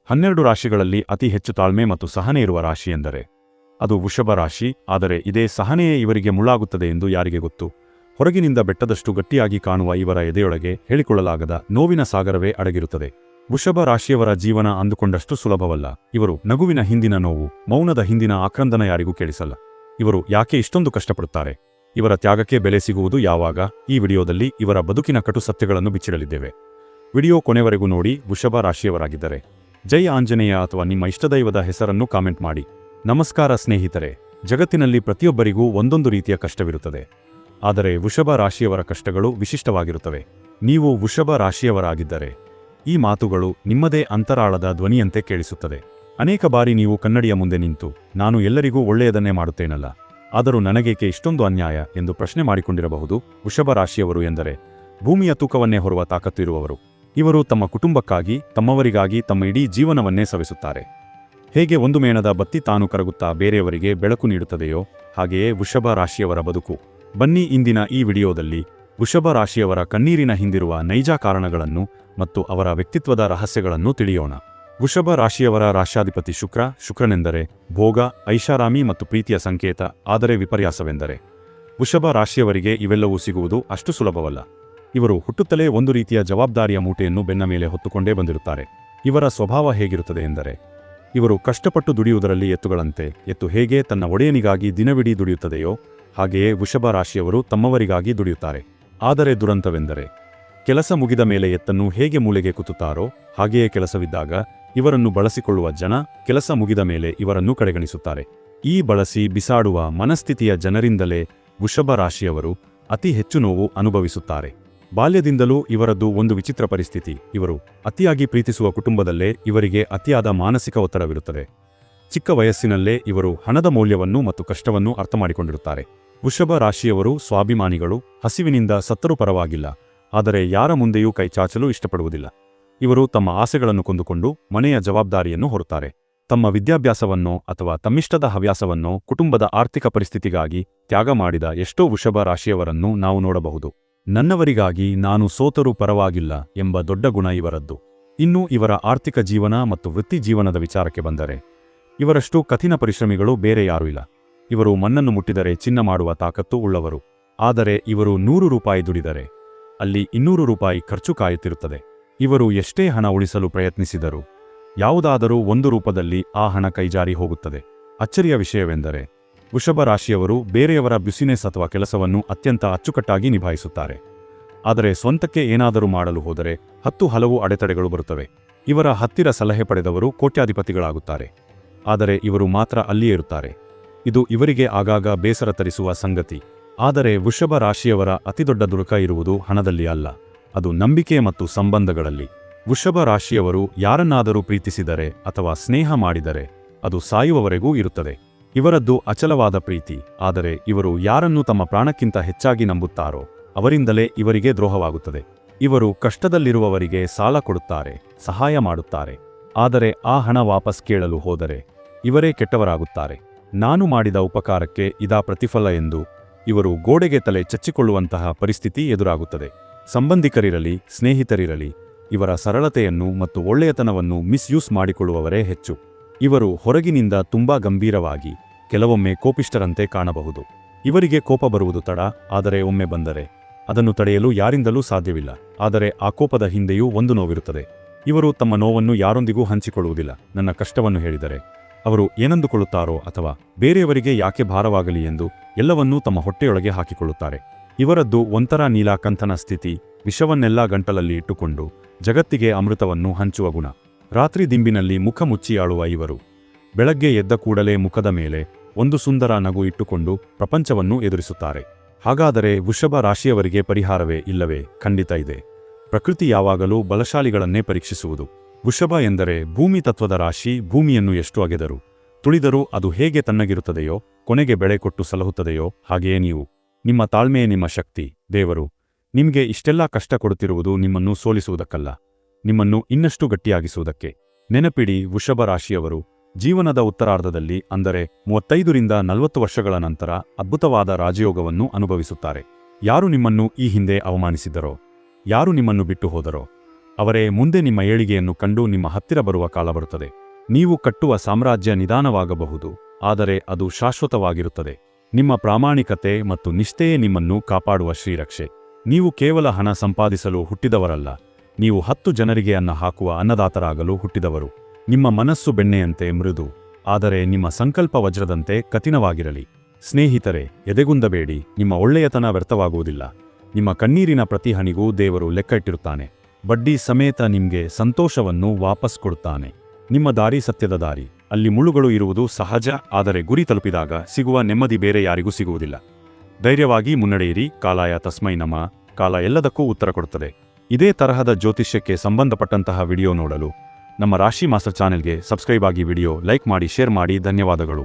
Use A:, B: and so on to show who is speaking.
A: 12 ರಾಶಿಗಳಲ್ಲಿ ಅತಿ ಹೆಚ್ಚು ತಾಳ್ಮೆ ಮತ್ತು ಸಹನೆ ಇರುವ ರಾಶಿ ಎಂದರೆ ಅದು ವೃಷಭ ರಾಶಿ. ಆದರೆ ಇದೇ ಸಹನೆಯೇ ಇವರಿಗೆ ಮುಳ್ಳಾಗುತ್ತದೆ ಎಂದು ಯಾರಿಗೆ ಗೊತ್ತು. ಹೊರಗಿನಿಂದ ಬೆಟ್ಟದಷ್ಟು ಗಟ್ಟಿಯಾಗಿ ಕಾಣುವ ಇವರ ಎದೆಯೊಳಗೆ ಹೇಳಿಕೊಳ್ಳಲಾಗದ ನೋವಿನ ಸಾಗರವೇ ಅಡಗಿರುತ್ತದೆ. ವೃಷಭ ರಾಶಿಯವರ ಜೀವನ ಅಂದುಕೊಂಡಷ್ಟು ಸುಲಭವಲ್ಲ. ಇವರು ನಗುವಿನ ಹಿಂದಿನ ನೋವು, ಮೌನದ ಹಿಂದಿನ ಆಕ್ರಂದನ ಯಾರಿಗೂ ಕೇಳಿಸಲ್ಲ. ಇವರು ಯಾಕೆ ಇಷ್ಟೊಂದು ಕಷ್ಟಪಡುತ್ತಾರೆ, ಇವರ ತ್ಯಾಗಕ್ಕೆ ಬೆಲೆ ಸಿಗುವುದು ಯಾವಾಗ? ಈ ವಿಡಿಯೋದಲ್ಲಿ ಇವರ ಬದುಕಿನ ಕಟು ಸತ್ಯಗಳನ್ನು ಬಿಚ್ಚಿಡಲಿದ್ದೇವೆ. ವಿಡಿಯೋ ಕೊನೆವರೆಗೂ ನೋಡಿ. ವೃಷಭ ರಾಶಿಯವರಾಗಿದ್ದರೆ ಜೈ ಆಂಜನೇಯ ಅಥವಾ ನಿಮ್ಮ ಇಷ್ಟದೈವದ ಹೆಸರನ್ನು ಕಾಮೆಂಟ್ ಮಾಡಿ. ನಮಸ್ಕಾರ ಸ್ನೇಹಿತರೆ. ಜಗತ್ತಿನಲ್ಲಿ ಪ್ರತಿಯೊಬ್ಬರಿಗೂ ಒಂದೊಂದು ರೀತಿಯ ಕಷ್ಟವಿರುತ್ತದೆ. ಆದರೆ ವೃಷಭ ರಾಶಿಯವರ ಕಷ್ಟಗಳು ವಿಶಿಷ್ಟವಾಗಿರುತ್ತವೆ. ನೀವು ವೃಷಭ ರಾಶಿಯವರಾಗಿದ್ದರೆ ಈ ಮಾತುಗಳು ನಿಮ್ಮದೇ ಅಂತರಾಳದ ಧ್ವನಿಯಂತೆ ಕೇಳಿಸುತ್ತದೆ. ಅನೇಕ ಬಾರಿ ನೀವು ಕನ್ನಡಿಯ ಮುಂದೆ ನಿಂತು ನಾನು ಎಲ್ಲರಿಗೂ ಒಳ್ಳೆಯದನ್ನೇ ಮಾಡುತ್ತೇನಲ್ಲ, ಆದರೂ ನನಗೇಕೆ ಇಷ್ಟೊಂದು ಅನ್ಯಾಯ ಎಂದು ಪ್ರಶ್ನೆ ಮಾಡಿಕೊಂಡಿರಬಹುದು. ವೃಷಭ ರಾಶಿಯವರು ಎಂದರೆ ಭೂಮಿಯ ತೂಕವನ್ನೇ ಹೊರುವ ತಾಕತ್ತು ಇರುವವರು. ಇವರು ತಮ್ಮ ಕುಟುಂಬಕ್ಕಾಗಿ, ತಮ್ಮವರಿಗಾಗಿ ತಮ್ಮ ಇಡೀ ಜೀವನವನ್ನೇ ಸವೆಸುತ್ತಾರೆ. ಹೇಗೆ ಒಂದು ಮೇಣದ ಬತ್ತಿ ತಾನು ಕರಗುತ್ತಾ ಬೇರೆಯವರಿಗೆ ಬೆಳಕು ನೀಡುತ್ತದೆಯೋ ಹಾಗೆಯೇ ವೃಷಭ ರಾಶಿಯವರ ಬದುಕು. ಬನ್ನಿ ಇಂದಿನ ಈ ವಿಡಿಯೋದಲ್ಲಿ ವೃಷಭ ರಾಶಿಯವರ ಕಣ್ಣೀರಿನ ಹಿಂದಿರುವ ನೈಜ ಕಾರಣಗಳನ್ನು ಮತ್ತು ಅವರ ವ್ಯಕ್ತಿತ್ವದ ರಹಸ್ಯಗಳನ್ನು ತಿಳಿಯೋಣ. ವೃಷಭ ರಾಶಿಯವರ ರಾಶ್ಯಾಧಿಪತಿ ಶುಕ್ರನೆಂದರೆ ಭೋಗ, ಐಷಾರಾಮಿ ಮತ್ತು ಪ್ರೀತಿಯ ಸಂಕೇತ. ಆದರೆ ವಿಪರ್ಯಾಸವೆಂದರೆ ವೃಷಭ ರಾಶಿಯವರಿಗೆ ಇವೆಲ್ಲವೂ ಸಿಗುವುದು ಅಷ್ಟು ಸುಲಭವಲ್ಲ. ಇವರು ಹುಟ್ಟುತ್ತಲೇ ಒಂದು ರೀತಿಯ ಜವಾಬ್ದಾರಿಯ ಮೂಟೆಯನ್ನು ಬೆನ್ನ ಮೇಲೆ ಹೊತ್ತುಕೊಂಡೇ ಬಂದಿರುತ್ತಾರೆ. ಇವರ ಸ್ವಭಾವ ಹೇಗಿರುತ್ತದೆ ಎಂದರೆ ಇವರು ಕಷ್ಟಪಟ್ಟು ದುಡಿಯುವುದರಲ್ಲಿ ಎತ್ತುಗಳಂತೆ. ಎತ್ತು ಹೇಗೆ ತನ್ನ ಒಡೆಯನಿಗಾಗಿ ದಿನವಿಡೀ ದುಡಿಯುತ್ತದೆಯೋ ಹಾಗೆಯೇ ವೃಷಭ ರಾಶಿಯವರು ತಮ್ಮವರಿಗಾಗಿ ದುಡಿಯುತ್ತಾರೆ. ಆದರೆ ದುರಂತವೆಂದರೆ ಕೆಲಸ ಮುಗಿದ ಮೇಲೆ ಎತ್ತನ್ನು ಹೇಗೆ ಮೂಲೆಗೆ ಕುತ್ತುತ್ತಾರೋ ಹಾಗೆಯೇ ಕೆಲಸವಿದ್ದಾಗ ಇವರನ್ನು ಬಳಸಿಕೊಳ್ಳುವ ಜನ ಕೆಲಸ ಮುಗಿದ ಮೇಲೆ ಇವರನ್ನು ಕಡೆಗಣಿಸುತ್ತಾರೆ. ಈ ಬಳಸಿ ಬಿಸಾಡುವ ಮನಸ್ಥಿತಿಯ ಜನರಿಂದಲೇ ವೃಷಭ ರಾಶಿಯವರು ಅತಿ ಹೆಚ್ಚು ನೋವು ಅನುಭವಿಸುತ್ತಾರೆ. ಬಾಲ್ಯದಿಂದಲೂ ಇವರದ್ದು ಒಂದು ವಿಚಿತ್ರ ಪರಿಸ್ಥಿತಿ. ಇವರು ಅತಿಯಾಗಿ ಪ್ರೀತಿಸುವ ಕುಟುಂಬದಲ್ಲೇ ಇವರಿಗೆ ಅತಿಯಾದ ಮಾನಸಿಕ ಒತ್ತಡವಿರುತ್ತದೆ. ಚಿಕ್ಕ ವಯಸ್ಸಿನಲ್ಲೇ ಇವರು ಹಣದ ಮೌಲ್ಯವನ್ನು ಮತ್ತು ಕಷ್ಟವನ್ನು ಅರ್ಥಮಾಡಿಕೊಂಡಿರುತ್ತಾರೆ. ವೃಷಭ ರಾಶಿಯವರು ಸ್ವಾಭಿಮಾನಿಗಳು. ಹಸಿವಿನಿಂದ ಸತ್ತರೂ ಪರವಾಗಿಲ್ಲ, ಆದರೆ ಯಾರ ಮುಂದೆಯೂ ಕೈಚಾಚಲು ಇಷ್ಟಪಡುವುದಿಲ್ಲ. ಇವರು ತಮ್ಮ ಆಸೆಗಳನ್ನು ಕೊಂದುಕೊಂಡು ಮನೆಯ ಜವಾಬ್ದಾರಿಯನ್ನು ಹೊರುತ್ತಾರೆ. ತಮ್ಮ ವಿದ್ಯಾಭ್ಯಾಸವನ್ನೋ ಅಥವಾ ತಮ್ಮಿಷ್ಟದ ಹವ್ಯಾಸವನ್ನೋ ಕುಟುಂಬದ ಆರ್ಥಿಕ ಪರಿಸ್ಥಿತಿಗಾಗಿ ತ್ಯಾಗ ಮಾಡಿದ ಎಷ್ಟೋ ವೃಷಭ ರಾಶಿಯವರನ್ನು ನಾವು ನೋಡಬಹುದು. ನನ್ನವರಿಗಾಗಿ ನಾನು ಸೋತರೂ ಪರವಾಗಿಲ್ಲ ಎಂಬ ದೊಡ್ಡ ಗುಣ ಇವರದ್ದು. ಇನ್ನು ಇವರ ಆರ್ಥಿಕ ಜೀವನ ಮತ್ತು ವೃತ್ತಿ ಜೀವನದ ವಿಚಾರಕ್ಕೆ ಬಂದರೆ ಇವರಷ್ಟು ಕಠಿಣ ಪರಿಶ್ರಮಿಗಳು ಬೇರೆ ಯಾರೂ ಇಲ್ಲ. ಇವರು ಮಣ್ಣನ್ನು ಮುಟ್ಟಿದರೆ ಚಿನ್ನ ಮಾಡುವ ತಾಕತ್ತು ಉಳ್ಳವರು. ಆದರೆ ಇವರು 100 ರೂಪಾಯಿ ದುಡಿದರೆ ಅಲ್ಲಿ 200 ರೂಪಾಯಿ ಖರ್ಚು ಕಾಯುತ್ತಿರುತ್ತದೆ. ಇವರು ಎಷ್ಟೇ ಹಣ ಉಳಿಸಲು ಪ್ರಯತ್ನಿಸಿದರೂ ಯಾವುದಾದರೂ ಒಂದು ರೂಪದಲ್ಲಿ ಆ ಹಣ ಕೈಜಾರಿ ಹೋಗುತ್ತದೆ. ಅಚ್ಚರಿಯ ವಿಷಯವೆಂದರೆ ವೃಷಭ ರಾಶಿಯವರು ಬೇರೆಯವರ ಬಿಸಿನೆಸ್ ಅಥವಾ ಕೆಲಸವನ್ನು ಅತ್ಯಂತ ಅಚ್ಚುಕಟ್ಟಾಗಿ ನಿಭಾಯಿಸುತ್ತಾರೆ. ಆದರೆ ಸ್ವಂತಕ್ಕೆ ಏನಾದರೂ ಮಾಡಲು ಹೋದರೆ 10 ಹಲವು ಅಡೆತಡೆಗಳು ಬರುತ್ತವೆ. ಇವರ ಹತ್ತಿರ ಸಲಹೆ ಪಡೆದವರು ಕೋಟ್ಯಾಧಿಪತಿಗಳಾಗುತ್ತಾರೆ. ಆದರೆ ಇವರು ಮಾತ್ರ ಅಲ್ಲಿಯೇ ಇರುತ್ತಾರೆ. ಇದು ಇವರಿಗೆ ಆಗಾಗ ಬೇಸರ ತರಿಸುವ ಸಂಗತಿ. ಆದರೆ ವೃಷಭ ರಾಶಿಯವರ ಅತಿದೊಡ್ಡ ದುರುಕ ಇರುವುದು ಹಣದಲ್ಲಿ ಅಲ್ಲ, ಅದು ನಂಬಿಕೆ ಮತ್ತು ಸಂಬಂಧಗಳಲ್ಲಿ. ವೃಷಭ ರಾಶಿಯವರು ಯಾರನ್ನಾದರೂ ಪ್ರೀತಿಸಿದರೆ ಅಥವಾ ಸ್ನೇಹ ಮಾಡಿದರೆ ಅದು ಸಾಯುವವರೆಗೂ ಇರುತ್ತದೆ. ಇವರದ್ದು ಅಚಲವಾದ ಪ್ರೀತಿ. ಆದರೆ ಇವರು ಯಾರನ್ನು ತಮ್ಮ ಪ್ರಾಣಕ್ಕಿಂತ ಹೆಚ್ಚಾಗಿ ನಂಬುತ್ತಾರೋ ಅವರಿಂದಲೇ ಇವರಿಗೆ ದ್ರೋಹವಾಗುತ್ತದೆ. ಇವರು ಕಷ್ಟದಲ್ಲಿರುವವರಿಗೆ ಸಾಲ ಕೊಡುತ್ತಾರೆ, ಸಹಾಯ ಮಾಡುತ್ತಾರೆ. ಆದರೆ ಆ ಹಣ ವಾಪಸ್ ಕೇಳಲು ಹೋದರೆ ಇವರೇ ಕೆಟ್ಟವರಾಗುತ್ತಾರೆ. ನಾನು ಮಾಡಿದ ಉಪಕಾರಕ್ಕೆ ಇದಾ ಪ್ರತಿಫಲ ಎಂದು ಇವರು ಗೋಡೆಗೆ ತಲೆ ಚಚ್ಚಿಕೊಳ್ಳುವಂತಹ ಪರಿಸ್ಥಿತಿ ಎದುರಾಗುತ್ತದೆ. ಸಂಬಂಧಿಕರಿರಲಿ, ಸ್ನೇಹಿತರಿರಲಿ, ಇವರ ಸರಳತೆಯನ್ನು ಮತ್ತು ಒಳ್ಳೆಯತನವನ್ನು ಮಿಸ್ಯೂಸ್ ಮಾಡಿಕೊಳ್ಳುವವರೇ ಹೆಚ್ಚು. ಇವರು ಹೊರಗಿನಿಂದ ತುಂಬಾ ಗಂಭೀರವಾಗಿ, ಕೆಲವೊಮ್ಮೆ ಕೋಪಿಷ್ಟರಂತೆ ಕಾಣಬಹುದು. ಇವರಿಗೆ ಕೋಪ ಬರುವುದು ತಡ, ಆದರೆ ಒಮ್ಮೆ ಬಂದರೆ ಅದನ್ನು ತಡೆಯಲು ಯಾರಿಂದಲೂ ಸಾಧ್ಯವಿಲ್ಲ. ಆದರೆ ಆ ಕೋಪದ ಹಿಂದೆಯೂ ಒಂದು ನೋವಿರುತ್ತದೆ. ಇವರು ತಮ್ಮ ನೋವನ್ನು ಯಾರೊಂದಿಗೂ ಹಂಚಿಕೊಳ್ಳುವುದಿಲ್ಲ. ನನ್ನ ಕಷ್ಟವನ್ನು ಹೇಳಿದರೆ ಅವರು ಏನಂದುಕೊಳ್ಳುತ್ತಾರೋ ಅಥವಾ ಬೇರೆಯವರಿಗೆ ಯಾಕೆ ಭಾರವಾಗಲಿ ಎಂದು ಎಲ್ಲವನ್ನೂ ತಮ್ಮ ಹೊಟ್ಟೆಯೊಳಗೆ ಹಾಕಿಕೊಳ್ಳುತ್ತಾರೆ. ಇವರದ್ದು ಒಂಥರ ನೀಲಾಕಂಠನ ಸ್ಥಿತಿ. ವಿಷವನ್ನೆಲ್ಲ ಗಂಟಲಲ್ಲಿ ಇಟ್ಟುಕೊಂಡು ಜಗತ್ತಿಗೆ ಅಮೃತವನ್ನು ಹಂಚುವ ಗುಣ. ರಾತ್ರಿ ದಿಂಬಿನಲ್ಲಿ ಮುಖ ಮುಚ್ಚಿ ಆಳುವ ಇವರು ಬೆಳಗ್ಗೆ ಎದ್ದ ಕೂಡಲೇ ಮುಖದ ಮೇಲೆ ಒಂದು ಸುಂದರ ನಗು ಇಟ್ಟುಕೊಂಡು ಪ್ರಪಂಚವನ್ನು ಎದುರಿಸುತ್ತಾರೆ. ಹಾಗಾದರೆ ವೃಷಭ ರಾಶಿಯವರಿಗೆ ಪರಿಹಾರವೇ ಇಲ್ಲವೇ? ಖಂಡಿತ ಇದೆ. ಪ್ರಕೃತಿ ಯಾವಾಗಲೂ ಬಲಶಾಲಿಗಳನ್ನೇ ಪರೀಕ್ಷಿಸುವುದು. ವೃಷಭ ಎಂದರೆ ಭೂಮಿ ತತ್ವದ ರಾಶಿ. ಭೂಮಿಯನ್ನು ಎಷ್ಟು ಅಗೆದರೂ ತುಳಿದರೂ ಅದು ಹೇಗೆ ತಣ್ಣಗಿರುತ್ತದೆಯೋ, ಕೊನೆಗೆ ಬೆಳೆ ಕೊಟ್ಟು ಸಲಹುತ್ತದೆಯೋ ಹಾಗೆಯೇ ನೀವು. ನಿಮ್ಮ ತಾಳ್ಮೆಯೇ ನಿಮ್ಮ ಶಕ್ತಿ. ದೇವರು ನಿಮಗೆ ಇಷ್ಟೆಲ್ಲ ಕಷ್ಟ ಕೊಡುತ್ತಿರುವುದು ನಿಮ್ಮನ್ನು ಸೋಲಿಸುವುದಕ್ಕಲ್ಲ, ನಿಮ್ಮನ್ನು ಇನ್ನಷ್ಟು ಗಟ್ಟಿಯಾಗಿಸುವುದಕ್ಕೆ. ನೆನಪಿಡಿ, ವೃಷಭ ರಾಶಿಯವರು ಜೀವನದ ಉತ್ತರಾರ್ಧದಲ್ಲಿ ಅಂದರೆ 35ರಿಂದ 40 ವರ್ಷಗಳ ನಂತರ ಅದ್ಭುತವಾದ ರಾಜಯೋಗವನ್ನು ಅನುಭವಿಸುತ್ತಾರೆ. ಯಾರು ನಿಮ್ಮನ್ನು ಈ ಹಿಂದೆ ಅವಮಾನಿಸಿದರೋ, ಯಾರು ನಿಮ್ಮನ್ನು ಬಿಟ್ಟು ಹೋದರೋ ಅವರೇ ಮುಂದೆ ನಿಮ್ಮ ಏಳಿಗೆಯನ್ನು ಕಂಡು ನಿಮ್ಮ ಹತ್ತಿರ ಬರುವ ಕಾಲ ಬರುತ್ತದೆ. ನೀವು ಕಟ್ಟುವ ಸಾಮ್ರಾಜ್ಯ ನಿಧಾನವಾಗಬಹುದು, ಆದರೆ ಅದು ಶಾಶ್ವತವಾಗಿರುತ್ತದೆ. ನಿಮ್ಮ ಪ್ರಾಮಾಣಿಕತೆ ಮತ್ತು ನಿಷ್ಠೆಯೇ ನಿಮ್ಮನ್ನು ಕಾಪಾಡುವ ಶ್ರೀರಕ್ಷೆ. ನೀವು ಕೇವಲ ಹಣ ಸಂಪಾದಿಸಲು ಹುಟ್ಟಿದವರಲ್ಲ, ನೀವು 10 ಜನರಿಗೆ ಅನ್ನ ಹಾಕುವ ಅನ್ನದಾತರಾಗಲು ಹುಟ್ಟಿದವರು. ನಿಮ್ಮ ಮನಸ್ಸು ಬೆಣ್ಣೆಯಂತೆ ಮೃದು, ಆದರೆ ನಿಮ್ಮ ಸಂಕಲ್ಪ ವಜ್ರದಂತೆ ಕಠಿಣವಾಗಿರಲಿ. ಸ್ನೇಹಿತರೆ, ಎದೆಗುಂದಬೇಡಿ, ನಿಮ್ಮ ಒಳ್ಳೆಯತನ ವ್ಯರ್ಥವಾಗುವುದಿಲ್ಲ. ನಿಮ್ಮ ಕಣ್ಣೀರಿನ ಪ್ರತಿ ಹನಿಗೂ ದೇವರು ಲೆಕ್ಕ ಇಟ್ಟಿರುತ್ತಾನೆ. ಬಡ್ಡಿ ಸಮೇತ ನಿಮಗೆ ಸಂತೋಷವನ್ನು ವಾಪಸ್ ಕೊಡುತ್ತಾನೆ. ನಿಮ್ಮ ದಾರಿ ಸತ್ಯದ ದಾರಿ. ಅಲ್ಲಿ ಮುಳ್ಳುಗಳು ಇರುವುದು ಸಹಜ, ಆದರೆ ಗುರಿ ತಲುಪಿದಾಗ ಸಿಗುವ ನೆಮ್ಮದಿ ಬೇರೆ ಯಾರಿಗೂ ಸಿಗುವುದಿಲ್ಲ. ಧೈರ್ಯವಾಗಿ ಮುನ್ನಡೆಯಿರಿ. ಕಾಲಾಯ ತಸ್ಮೈ ನಮಃ. ಕಾಲ ಎಲ್ಲದಕ್ಕೂ ಉತ್ತರ ಕೊಡುತ್ತದೆ. ಇದೇ ತರಹದ ಜ್ಯೋತಿಷ್ಯಕ್ಕೆ ಸಂಬಂಧಪಟ್ಟಂತಹ ವಿಡಿಯೋ ನೋಡಲು ನಮ್ಮ ರಾಶಿ ಮಾಸ್ಟರ್ ಚಾನೆಲ್ಗೆ ಸಬ್ಸ್ಕ್ರೈಬ್ ಆಗಿ, ವಿಡಿಯೋ ಲೈಕ್ ಮಾಡಿ, ಶೇರ್ ಮಾಡಿ. ಧನ್ಯವಾದಗಳು.